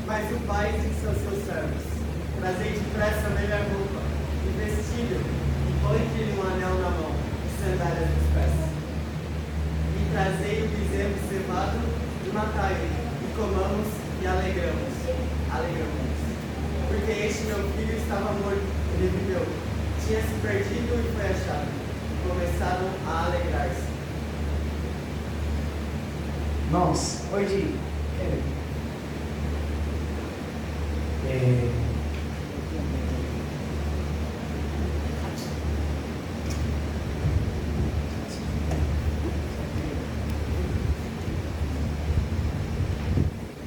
Mas o pai disse aos seus servos: trazei depressa a melhor roupa, e vestilho, e põe-lhe um anel na mão, e sandálias nos pés. E trazei o bezerro cevado, e matai-o, e comamos e alegramos. Porque este meu filho estava morto, ele viveu. Tinha se perdido e foi achado. E começaram a alegrar-se. Irmãos, hoje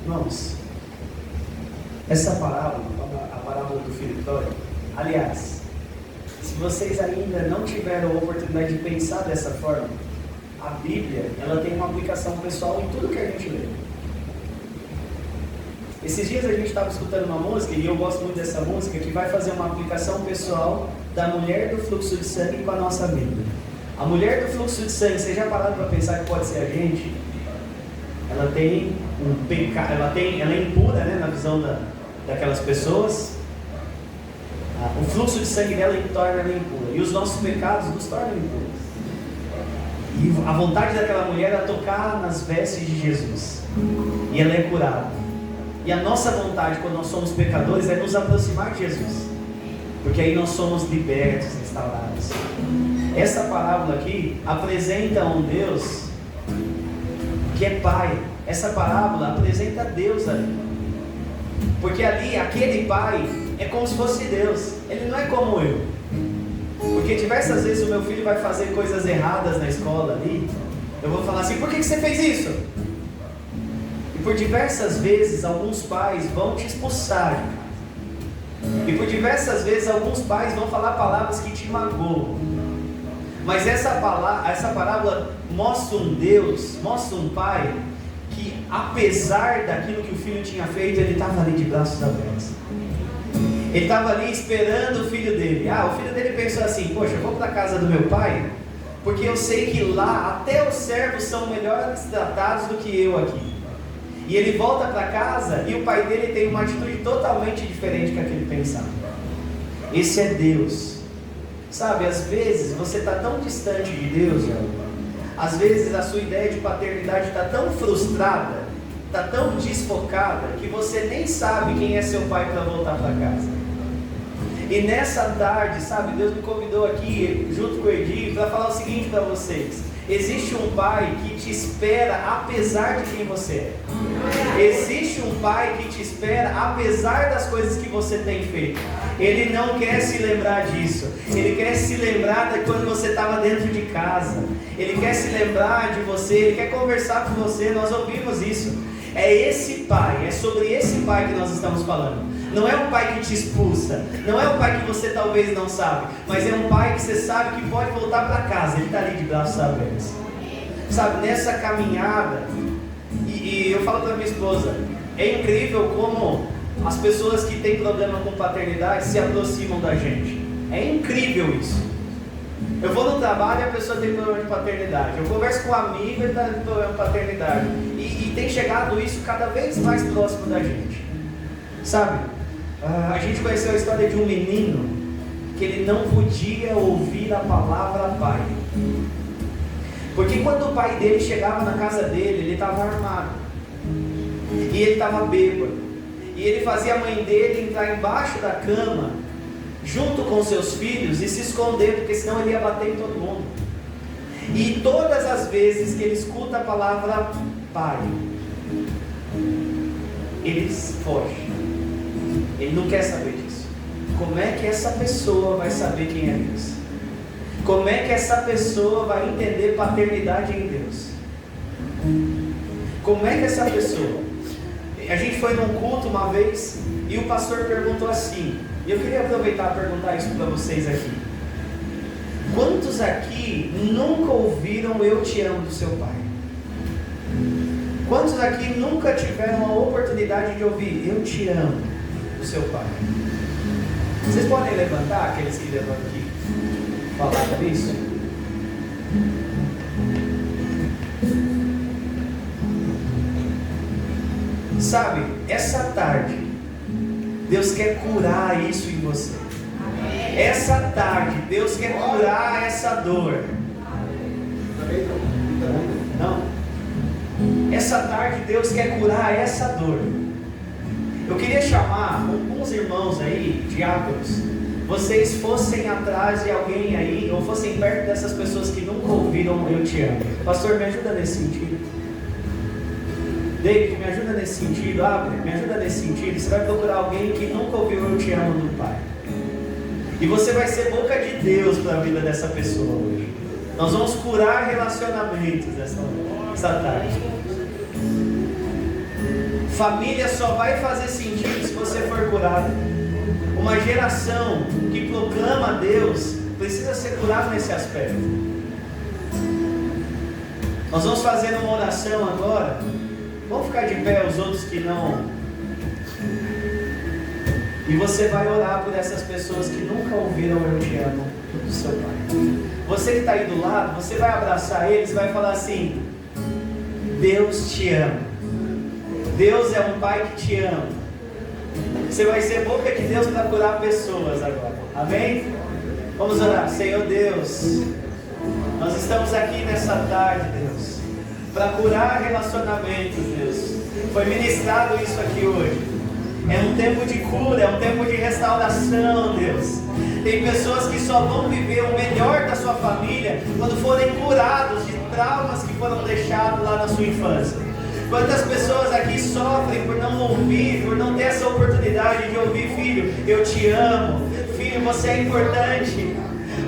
irmãos, essa parábola, a parábola do filho pródigo, aliás, se vocês ainda não tiveram a oportunidade de pensar dessa forma, a Bíblia, ela tem uma aplicação pessoal em tudo que a gente lê. Esses dias a gente estava escutando uma música, e eu gosto muito dessa música, que vai fazer uma aplicação pessoal da mulher do fluxo de sangue com a nossa vida. A mulher do fluxo de sangue, vocês já pararam para pensar que pode ser a gente? Ela tem um pecado, ela é impura, né, na visão daquelas pessoas. O fluxo de sangue dela torna ela impura, e os nossos pecados nos tornam impuros. E a vontade daquela mulher era tocar nas vestes de Jesus, e ela é curada. E a nossa vontade, quando nós somos pecadores, é nos aproximar de Jesus, porque aí nós somos libertos, restaurados. Essa parábola aqui apresenta um Deus que é Pai. Essa parábola apresenta Deus ali, porque ali, aquele Pai é como se fosse Deus. Ele não é como eu, porque diversas vezes o meu filho vai fazer coisas erradas na escola ali, eu vou falar assim: por que você fez isso? E por diversas vezes alguns pais vão te expulsar de casa, e por diversas vezes alguns pais vão falar palavras que te magoam. Mas essa parábola mostra um Deus, mostra um Pai que, apesar daquilo que o filho tinha feito, ele estava ali de braços abertos. Ele estava ali esperando o filho dele. O filho dele pensou assim: poxa, eu vou para a casa do meu pai, porque eu sei que lá até os servos são melhores tratados do que eu aqui. E ele volta para casa e o pai dele tem uma atitude totalmente diferente do que ele pensava. Esse é Deus. Sabe, às vezes você está tão distante de Deus, às vezes a sua ideia de paternidade está tão frustrada, está tão desfocada, que você nem sabe quem é seu pai para voltar para casa. E nessa tarde, sabe, Deus me convidou aqui, junto com o Edir, para falar o seguinte para vocês: existe um pai que te espera apesar de quem você é. Existe um pai que te espera apesar das coisas que você tem feito. Ele não quer se lembrar disso. Ele quer se lembrar de quando você estava dentro de casa. Ele quer se lembrar de você. Ele quer conversar com você. Nós ouvimos isso. É esse pai, é sobre esse pai que nós estamos falando. Não é um pai que te expulsa, não é um pai que você talvez não sabe, mas é um pai que você sabe que pode voltar para casa. Ele está ali de braços abertos, sabe, nessa caminhada. E eu falo para minha esposa: é incrível como as pessoas que têm problema com paternidade se aproximam da gente. É incrível isso. Eu vou no trabalho e a pessoa tem problema de paternidade. Eu converso com um amigo e ele está com problema de paternidade. E tem chegado isso cada vez mais próximo da gente. Sabe? A gente conheceu a história de um menino que ele não podia ouvir a palavra pai. Porque quando o pai dele chegava na casa dele, ele estava armado. E ele estava bêbado. E ele fazia a mãe dele entrar embaixo da cama, junto com seus filhos, e se esconder, porque senão ele ia bater em todo mundo. E todas as vezes que ele escuta a palavra pai, ele foge. Ele não quer saber disso. Como é que essa pessoa vai saber quem é Deus? Como é que essa pessoa vai entender paternidade em Deus? Como é que essa pessoa... A gente foi num culto uma vez e o pastor perguntou assim, e eu queria aproveitar e perguntar isso para vocês aqui. Quantos aqui nunca ouviram "Eu te amo" do seu pai? Quantos aqui nunca tiveram a oportunidade de ouvir "Eu te amo" do seu pai? Vocês podem levantar, aqueles que levantam aqui, falar isso? Sabe, essa tarde, Deus quer curar isso em você. Essa tarde, Deus quer curar essa dor. Não. Essa tarde, Deus quer curar essa dor. Eu queria chamar alguns irmãos aí, diáconos, vocês fossem atrás de alguém aí, ou fossem perto dessas pessoas que nunca ouviram "Eu te amo". Pastor, me ajuda nesse sentido. David, me ajuda nesse sentido. Abre, me ajuda nesse sentido. Você vai procurar alguém que nunca ouviu "Eu te amo" do pai. E você vai ser boca de Deus para a vida dessa pessoa hoje. Nós vamos curar relacionamentos essa tarde. Família só vai fazer sentido se você for curado. Uma geração que proclama Deus precisa ser curada nesse aspecto. Nós vamos fazer uma oração agora. Vamos ficar de pé, os outros que não. E você vai orar por essas pessoas que nunca ouviram "Eu te amo" do seu pai. Você que está aí do lado, você vai abraçar eles e vai falar assim: Deus te ama. Deus é um pai que te ama. Você vai ser boca de Deus para curar pessoas agora. Amém? Vamos orar. Senhor Deus, nós estamos aqui nessa tarde, Deus, para curar relacionamentos, Deus. Foi ministrado isso aqui hoje. É um tempo de cura, é um tempo de restauração, Deus. Tem pessoas que só vão viver o melhor da sua família quando forem curados de traumas que foram deixados lá na sua infância. Quantas pessoas aqui sofrem por não ouvir, por não ter essa oportunidade de ouvir: "Filho, eu te amo. Filho, você é importante."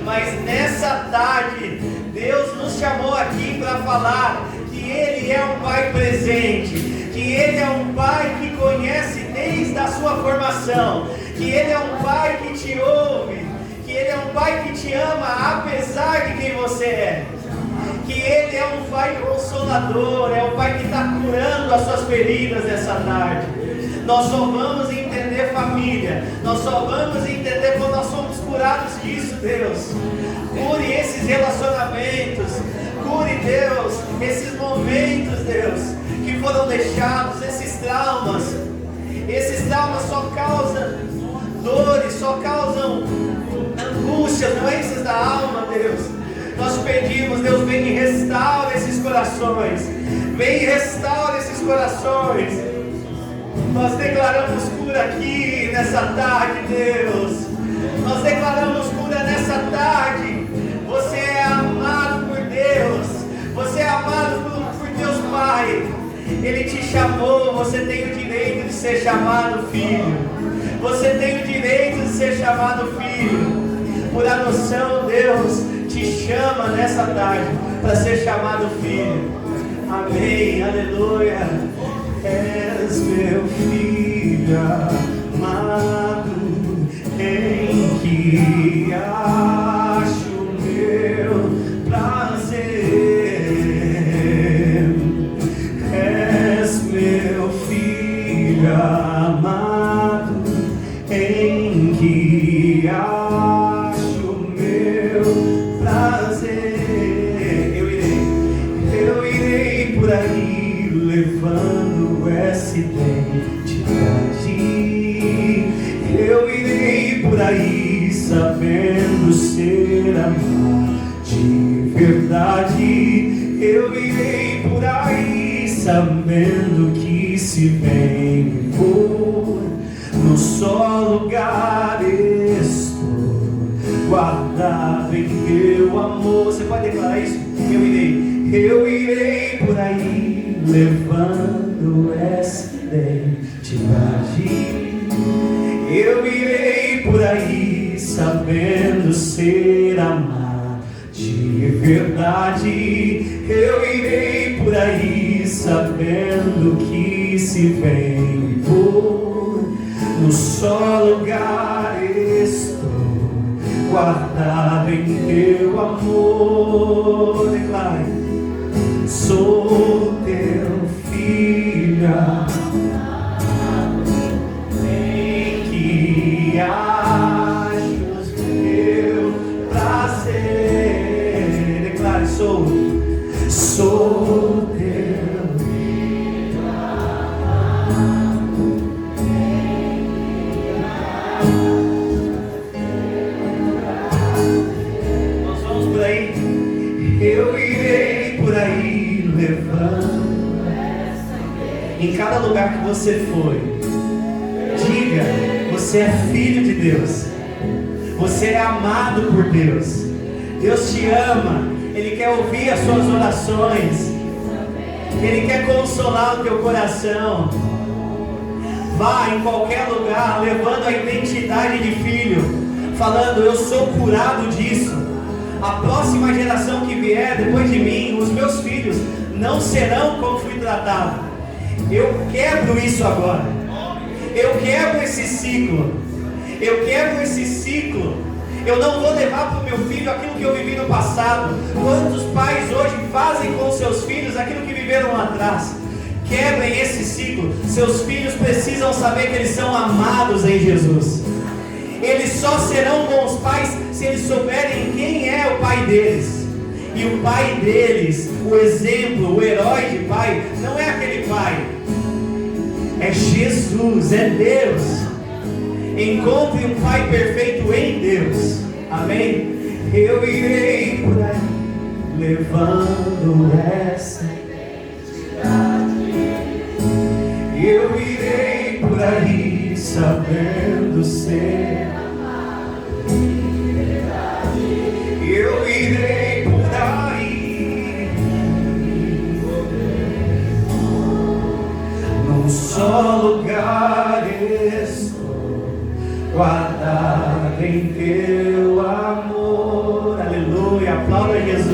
Mas nessa tarde, Deus nos chamou aqui para falar que Ele é um pai presente, que Ele é um pai que conhece desde a sua formação, que Ele é um pai que te ouve, que Ele é um pai que te ama apesar de quem você é, que Ele é um pai consolador, é um pai que está curando as suas feridas nessa tarde. Nós só vamos entender família, nós só vamos entender quando nós somos curados disso, Deus. Cure esses relacionamentos, cure, Deus, esses momentos, Deus, que foram deixados, esses traumas. Esses traumas só causam dores, só causam angústias, doenças da alma, Deus. Nós pedimos, Deus, vem e restaura esses corações. Vem e restaura esses corações. Nós declaramos cura aqui nessa tarde, Deus. Nós declaramos cura nessa tarde. Você é amado por Deus. Você é amado por Deus Pai. Ele te chamou, você tem o direito de ser chamado filho. Você tem o direito de ser chamado filho. Por adoção, Deus te chama nessa tarde para ser chamado filho. Amém, aleluia. És meu filho amado, em que acho meu prazer. És meu filho amado, em que acho meu prazer. Eu irei por aí levando essa identidade. Eu irei por aí sabendo ser amado de verdade. Eu irei por aí sabendo que se vem e for, no só lugar estou, guardado em teu amor. Você pode declarar isso? Eu irei por aí levando essa identidade. irei por aí sabendo ser amado de verdade. Eu irei por aí sabendo que se vem e vou, no só lugar estou, guardado em teu amor. Declare: sou teu filho, em que achas teu prazer. Declare: sou teu filho amado, nós vamos por aí. Eu irei por aí levando. Em cada lugar que você for, diga: você é filho de Deus, você é amado por Deus, Deus te ama, Ele quer ouvir as suas orações, Ele quer consolar o teu coração. Vá em qualquer lugar levando a identidade de filho, falando: eu sou curado disso. A próxima geração que vier depois de mim, os meus filhos, não serão como fui tratado. Eu quebro isso agora. Eu quebro esse ciclo. Eu quebro esse ciclo. Eu não vou levar para o meu filho aquilo que eu vivi no passado. Quantos pais hoje fazem com seus filhos aquilo que viveram lá atrás? Quebrem esse ciclo. Seus filhos precisam saber que eles são amados em Jesus. Eles só serão bons pais se eles souberem quem é o pai deles. E o pai deles, o exemplo, o herói de pai, não é aquele pai, é Jesus, é Deus. Encontre um pai perfeito em Deus. Amém? Eu irei por aí levando essa identidade. Eu irei por aí sabendo ser amado de verdade. Eu irei por aí num só lugar estou, guardado em teu amor. Aleluia, aplauda Jesus.